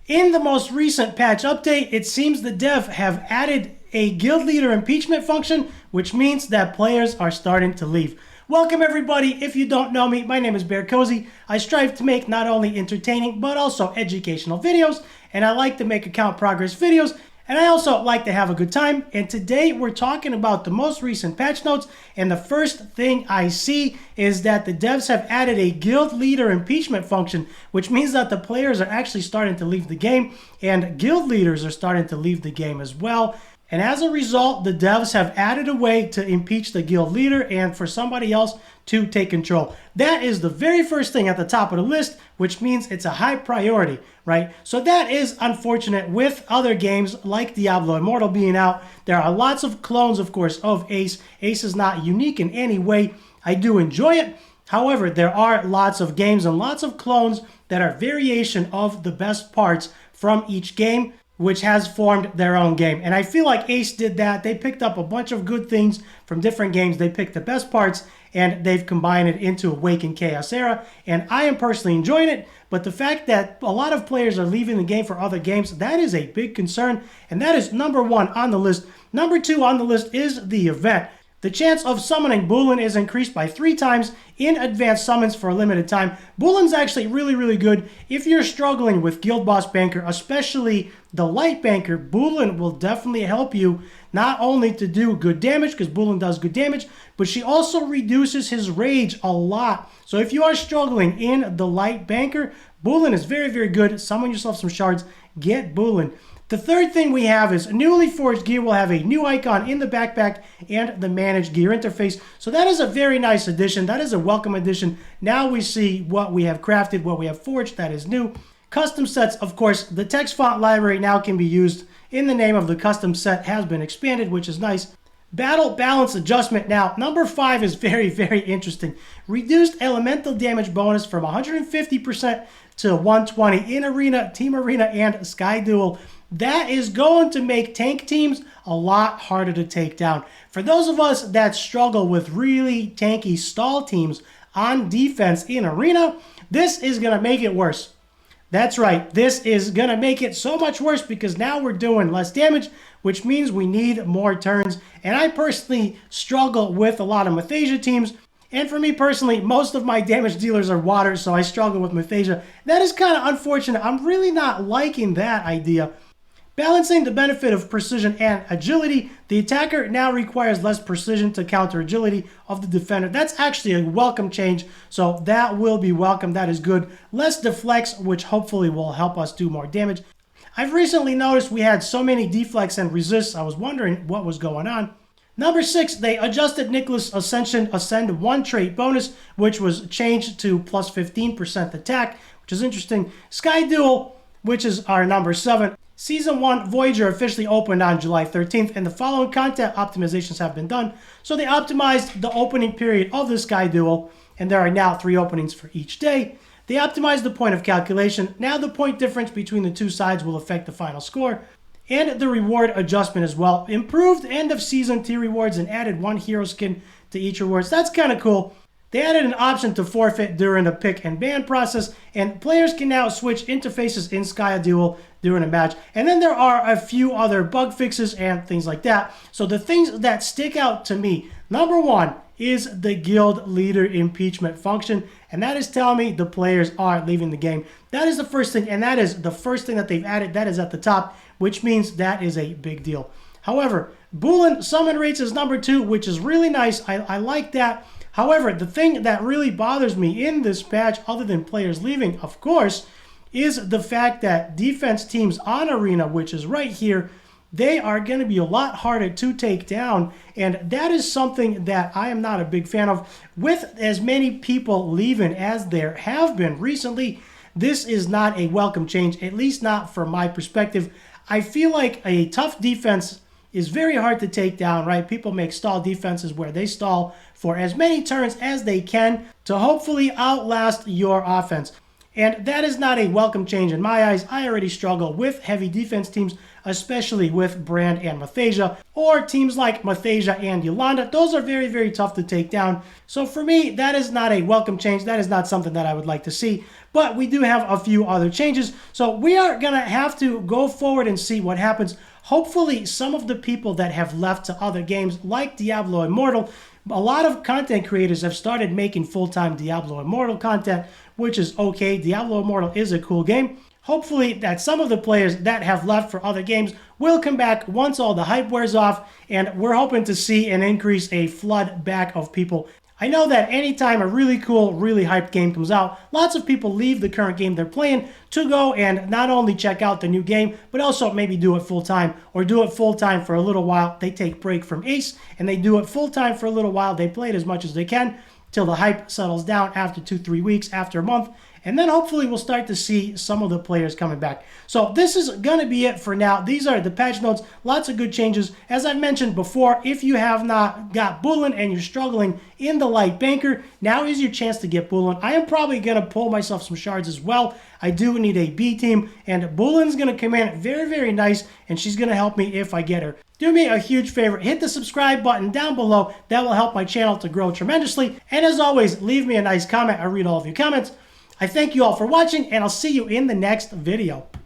In the most recent patch update, it seems the dev have added a guild leader impeachment function, which means that players are starting to leave. Welcome everybody. If you don't know me, my name is BearCozy. I strive to make not only entertaining but also educational videos, and I like to make account progress videos, and I also like to have a good time. And today we're talking about the most recent patch notes, and the first thing I see is that the devs have added a guild leader impeachment function, which means that the players are actually starting to leave the game, and guild leaders are starting to leave the game as well. And as a result, the devs have added a way to impeach the guild leader and for somebody else to take control. That is the very first thing at the top of the list, which means it's a high priority, right? So that is unfortunate with other games like Diablo Immortal being out. There are lots of clones, of course, of Ace. Ace is not unique in any way. I do enjoy it. However, there are lots of games and lots of clones that are variation of the best parts from each game, which has formed their own game. And I feel like Ace did that. They picked up a bunch of good things from different games. They picked the best parts and they've combined it into Awaken Chaos Era. And I am personally enjoying it. But the fact that a lot of players are leaving the game for other games, that is a big concern. And that is number one on the list. Number two on the list is the event. The chance of summoning Boolean is increased by 3 times in advanced summons for a limited time. Boolean's actually really good. If you're struggling with Guild Boss Banker, especially the Light Banker, Boolean will definitely help you not only to do good damage, because Boolean does good damage, but she also reduces his rage a lot. So if you are struggling in the Light Banker, Boolean is very good. Summon yourself some shards, get Boolean. The third thing we have is newly forged gear will have a new icon in the backpack and the managed gear interface. So that is a very nice addition. That is a welcome addition. Now we see what we have crafted, what we have forged. That is new. Custom sets, of course, the text font library now can be used in the name of the custom set has been expanded, which is nice. Battle balance adjustment. Now, number 5 is very interesting. Reduced elemental damage bonus from 150% to 120 in Arena, Team Arena, and Sky Duel. That is going to make tank teams a lot harder to take down. For those of us that struggle with really tanky stall teams on defense in Arena, this is going to make it worse. That's right, this is going to make it so much worse because now we're doing less damage, which means we need more turns. And I personally struggle with a lot of Mathasia teams. And for me personally, most of my damage dealers are water, so I struggle with Mathasia. That is kind of unfortunate. I'm really not liking that idea. Balancing the benefit of precision and agility, the attacker now requires less precision to counter agility of the defender. That's actually a welcome change, so that will be welcome. That is good. Less deflects, which hopefully will help us do more damage. I've recently noticed we had so many deflects and resists. I was wondering what was going on. Number 6, they adjusted Nicholas Ascension Ascend 1 trait bonus, which was changed to plus 15% attack, which is interesting. Sky Duel, which is our number 7. Season 1 Voyager officially opened on July 13th, and the following content optimizations have been done. So they optimized the opening period of the Sky Duel, and there are now 3 openings for each day. They optimized the point of calculation. Now the point difference between the two sides will affect the final score. And the reward adjustment as well. Improved end of season tier rewards and added 1 hero skin to each rewards. That's kind of cool. They added an option to forfeit during the pick and ban process, and players can now switch interfaces in Sky Duel during a match. And then there are a few other bug fixes and things like that. So the things that stick out to me, number 1 is the guild leader impeachment function, and that is telling me the players are leaving the game. That is the first thing, and that is the first thing that they've added. That is at the top, which means that is a big deal. However, Boolean summon rates is number 2, which is really nice. I like that. However, the thing that really bothers me in this patch, other than players leaving, of course, is the fact that defense teams on Arena, which is right here, they are going to be a lot harder to take down. And that is something that I am not a big fan of. With as many people leaving as there have been recently, this is not a welcome change, at least not from my perspective. I feel like a tough defense is very hard to take down, right? People make stall defenses where they stall for as many turns as they can to hopefully outlast your offense. And that is not a welcome change in my eyes. I already struggle with heavy defense teams, especially with Brand and Mathasia, or teams like Mathasia and Yolanda. Those are very, very tough to take down. So for me, that is not a welcome change. That is not something that I would like to see. But we do have a few other changes. So we are going to have to go forward and see what happens. Hopefully, some of the people that have left to other games, like Diablo Immortal, a lot of content creators have started making full-time Diablo Immortal content, which is okay. Diablo Immortal is a cool game. Hopefully that some of the players that have left for other games will come back once all the hype wears off, and we're hoping to see an increase, a flood back of people. I know that anytime a really cool, really hyped game comes out, lots of people leave the current game they're playing to go and not only check out the new game, but also maybe do it full-time, or do it full-time for a little while. They take break from Ace, and they do it full-time for a little while. They play it as much as they can till the hype settles down after 2-3 weeks, after a month, and then hopefully we'll start to see some of the players coming back. So this is going to be it for now. These are the patch notes. Lots of good changes. As I've mentioned before, if you have not got Bullen and you're struggling in the light banker, now is your chance to get Bullen. I am probably going to pull myself some shards as well. I do need a B team, and Bullen's going to come in very, very nice, and she's going to help me if I get her. Do me a huge favor, hit the subscribe button down below. That will help my channel to grow tremendously. And as always, leave me a nice comment. I read all of your comments. I thank you all for watching, and I'll see you in the next video.